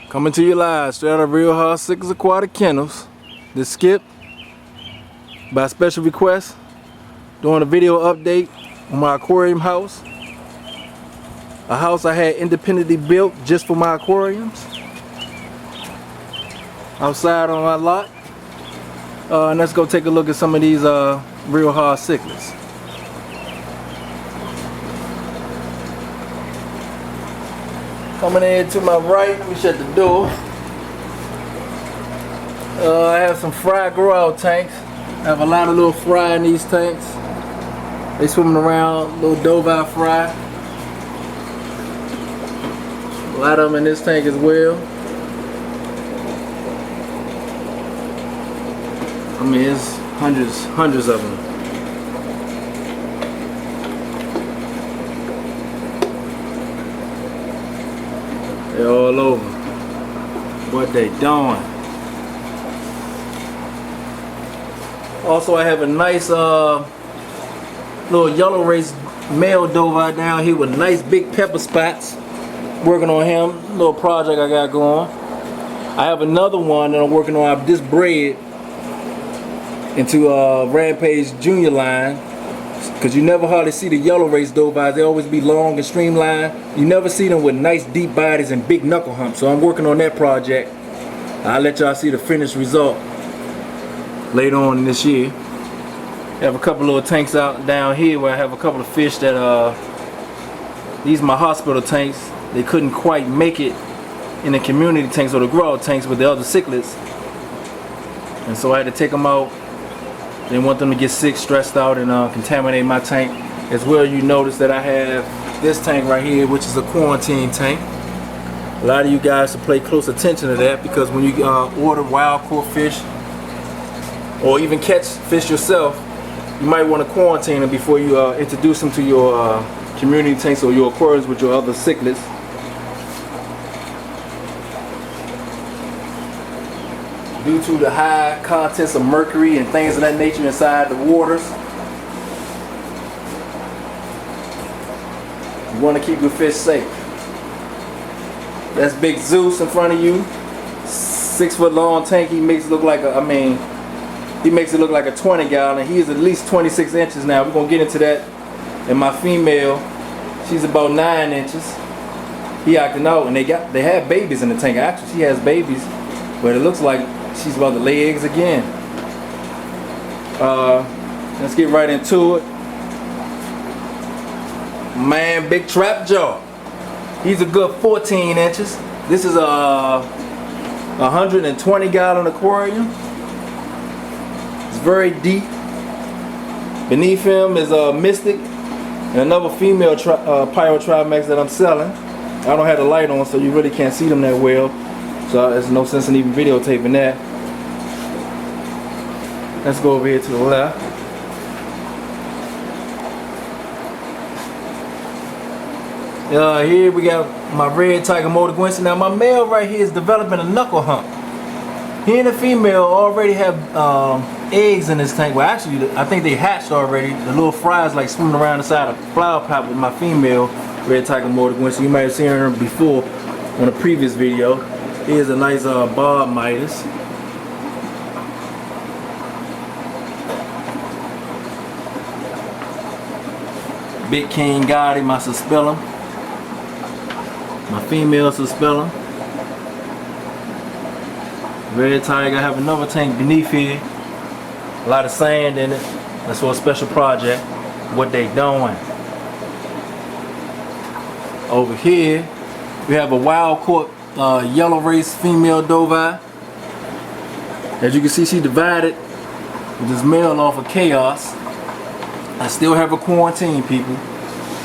Coming to you live, straight out of real Hard Cichlids Aquatic Kennels. This Skip, by special request, doing a video update on my aquarium house. A house I had independently built just for my aquariums. Outside on my lot. And let's go take a look at some of these real Hard Cichlids. Coming in to my right, let me shut the door. I have some fry grow out tanks. I have a lot of little fry in these tanks. They swimming around, little dove-eye fry. A lot of them in this tank as well. I mean, it's hundreds of them. They're all over. What they doing? Also, I have a nice little yellow race male dove down here with nice big pepper spots. Working on him. Little project I got going. I have another one that I'm working on. I've just bred into Rampage Junior line. Because you never hardly see the yellow race dove-eyes. They always be long and streamlined. You never see them with nice deep bodies and big knuckle humps. So I'm working on that project. I'll let y'all see the finished result later on in this year. I have a couple little tanks out down here where I have a couple of fish that these are my hospital tanks. They couldn't quite make it in the community tanks or the grow out tanks with the other cichlids. And so I had to take them out. Didn't want them to get sick, stressed out, and contaminate my tank. As well, you notice that I have this tank right here, which is a quarantine tank. A lot of you guys should pay close attention to that, because when you order wild caught fish, or even catch fish yourself, you might want to quarantine them before you introduce them to your community tanks or your aquariums with your other cichlids. Due to the high contents of mercury and things of that nature inside the waters, you want to keep your fish safe. That's big Zeus in front of you. 6 foot long tank. He makes it look like he makes it look like a 20 gallon. He is at least 26 inches now. We're gonna get into that. And my female, she's about 9 inches. He acting out, and they have babies in the tank. Actually, she has babies, but it looks like she's about to lay eggs again. Let's get right into it. Man, big trap jaw. He's a good 14 inches. This is a 120 gallon aquarium. It's very deep. Beneath him is a Mystic and another female Pyro Trimax that I'm selling. I don't have the light on, so you really can't see them that well. So there's no sense in even videotaping that. Let's go over here to the left. Here we got my red tiger motor. Now my male right here is developing a knuckle hump. He and the female already have eggs in this tank. Well, actually, I think they hatched already. The little fries like swimming around inside a flower pot with my female red tiger motor. You might have seen her before on a previous video. Here's a nice Bob Midas. Big King Gotti, my Suspellum. My female Suspellum. Red Tiger. I have another tank beneath here. A lot of sand in it. That's for a special project. What they doing. Over here, we have a wild caught yellow race female dove-eye. As you can see, she divided with this male off of Chaos. I still have her quarantine, people.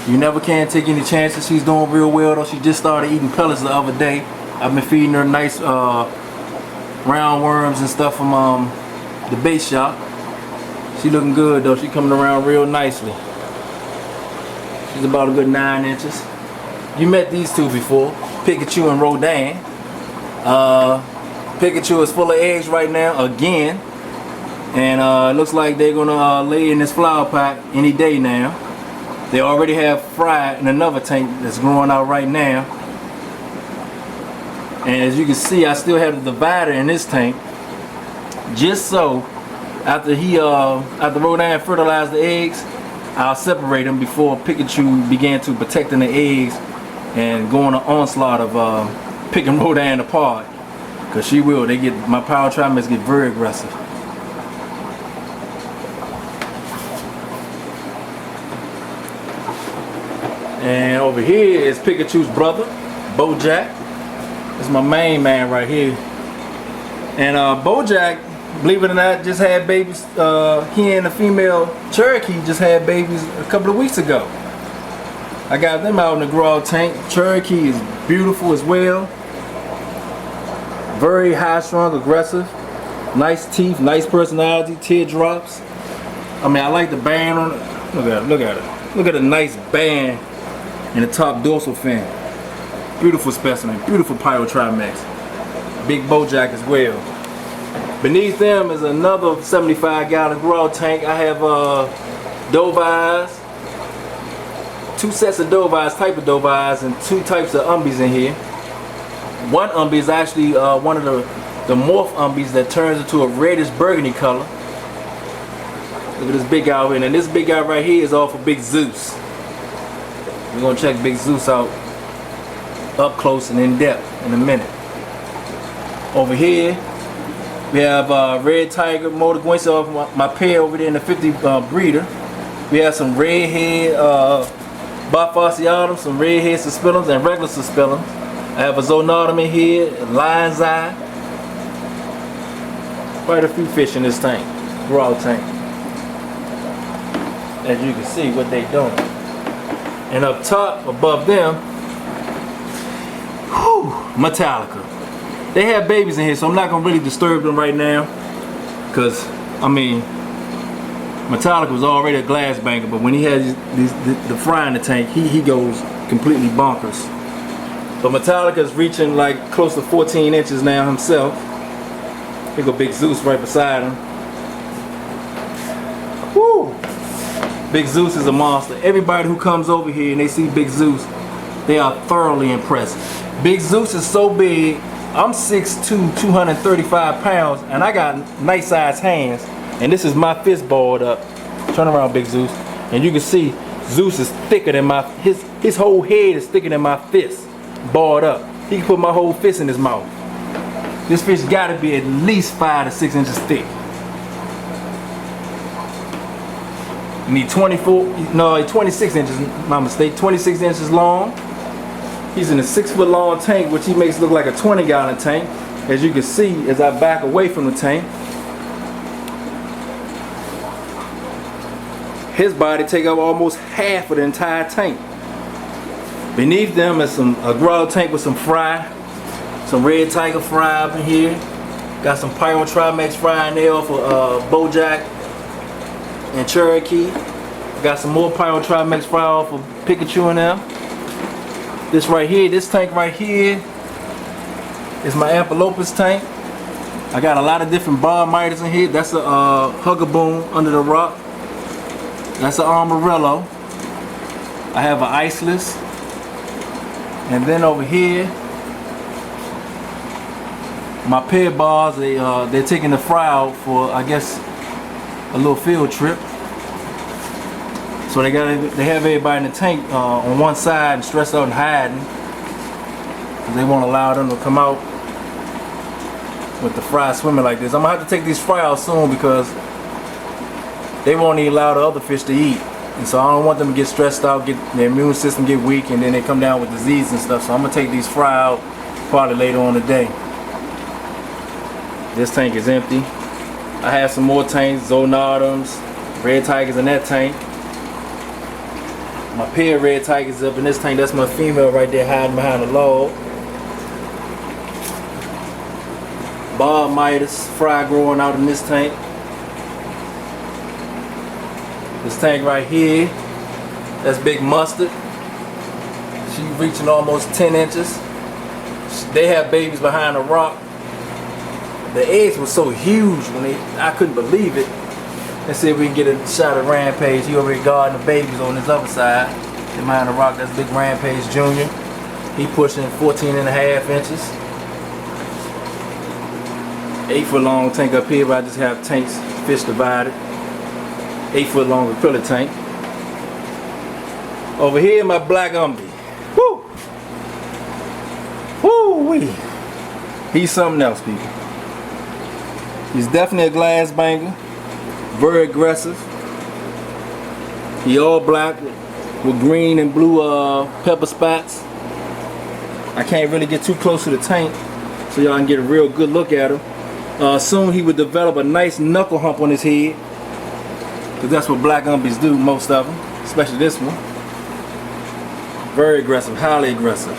You never can take any chances. She's doing real well though. She just started eating pellets the other day. I've been feeding her nice roundworms and stuff from the bait shop. She looking good though. She coming around real nicely. She's about a good 9 inches. You met these two before, Pikachu and Rodan. Pikachu is full of eggs right now again. And it looks like they're gonna lay in this flower pot any day now. They already have fry in another tank that's growing out right now. And as you can see, I still have the divider in this tank, just so after Rodan fertilized the eggs, I'll separate them before Pikachu began to protecting the eggs and go on an onslaught of picking Rodan apart. Cause she will. My power trimers get very aggressive. And over here is Pikachu's brother, Bojack. That's my main man right here. And Bojack, believe it or not, just had babies. He and the female Cherokee just had babies a couple of weeks ago. I got them out in the grow tank. Cherokee is beautiful as well. Very high strung, aggressive. Nice teeth, nice personality, teardrops. I mean, I like the band on it. Look at it, look at it. Look at the nice band in the top dorsal fin. Beautiful specimen, beautiful Pyrotrimax. Big Bojack as well. Beneath them is another 75-gallon grow tank. I have dove eyes, 2 sets of dove eyes, type of dove eyes, and 2 types of umbees in here. One umbee is actually one of the morph umbees that turns into a reddish burgundy color. Look at this big guy over here, and this big guy right here is all for Big Zeus. We're gonna check Big Zeus out up close and in depth in a minute. Over here we have Red Tiger, Motor Guincy off my pair over there in the 50 breeder. We have some redhead Bifasciatum, some redhead suspillums and regular suspillums. I have a Zonatum in here, a Lion's Eye. Quite a few fish in this tank, grow tank. As you can see what they doing. And up top, above them, whew, Metallica. They have babies in here, so I'm not gonna really disturb them right now. Cause I mean, Metallica was already a glass banker, but when he has the fry in the tank, he goes completely bonkers. But Metallica is reaching like close to 14 inches now himself. Here go Big Zeus right beside him. Woo! Big Zeus is a monster. Everybody who comes over here and they see Big Zeus, they are thoroughly impressed. Big Zeus is so big. I'm 6'2", 235 pounds, and I got nice sized hands. And this is my fist balled up. Turn around, Big Zeus. And you can see Zeus is thicker than his whole head is thicker than my fist. Balled up. He can put my whole fist in his mouth. This fish gotta be at least 5 to 6 inches thick. You need 26 inches, my mistake, 26 inches long. He's in a 6-foot long tank, which he makes look like a 20-gallon tank. As you can see, as I back away from the tank, his body take up almost half of the entire tank. Beneath them is a grow tank with some fry, some Red Tiger fry up in here. Got some Pyrotrimax fry in there for Bojack and Cherokee. Got some more Pyrotrimax fry off of Pikachu in there. This right here, this tank right here is my Ampelopus tank. I got a lot of different bar miters in here. That's a Huggaboon under the rock. That's an Armadillo. I have an Iceless. And then over here, my pair bars, they're taking the fry out for, I guess, a little field trip. So they have everybody in the tank on one side and stressed out and hiding. They won't allow them to come out with the fry swimming like this. I'm gonna have to take these fry out soon because they won't even allow the other fish to eat. And so I don't want them to get stressed out, get their immune system get weak, and then they come down with disease and stuff. So I'm gonna take these fry out probably later on today. This tank is empty. I have some more tanks, Zonatums, Red Tigers in that tank. My pair of Red Tigers up in this tank. That's my female right there hiding behind the log. Bob Midas fry growing out in this tank. This tank right here, that's Big Mustard. She's reaching almost 10 inches. They have babies behind a rock. The eggs were so huge when I couldn't believe it. Let's see if we can get a shot of Rampage. He over here guarding the babies on this other side. Behind the rock, that's Big Rampage Jr. He pushing 14.5 inches. 8-foot long tank up here, but I just have tanks, fish divided. 8-foot long acrylic tank. Over here, my black Umbee. Woo! Woo-wee! He's something else, people. He's definitely a glass banger. Very aggressive. He all black with green and blue pepper spots. I can't really get too close to the tank so y'all can get a real good look at him. Soon he would develop a nice knuckle hump on his head, because that's what black Umbees do, most of them, especially this one. Very aggressive, highly aggressive.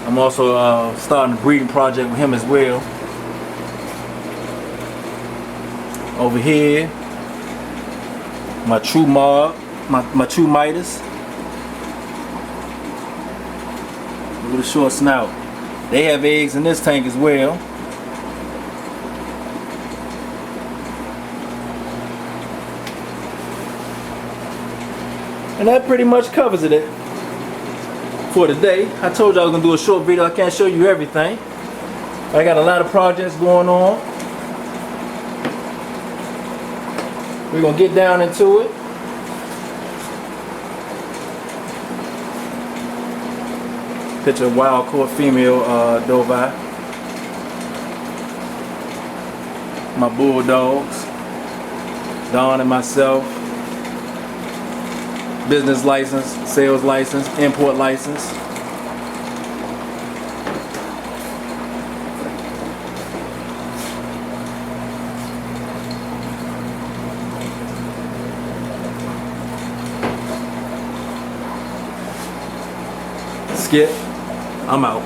I'm also starting a breeding project with him as well. Over here, my true Mob, my true Midas. With a short snout. They have eggs in this tank as well. And that pretty much covers it for today. I told you I was going to do a short video. I can't show you everything. I got a lot of projects going on. We're going to get down into it. Picture of wild caught female Dovi. My bulldogs. Dawn and myself. Business license, sales license, import license. Skip. I'm out.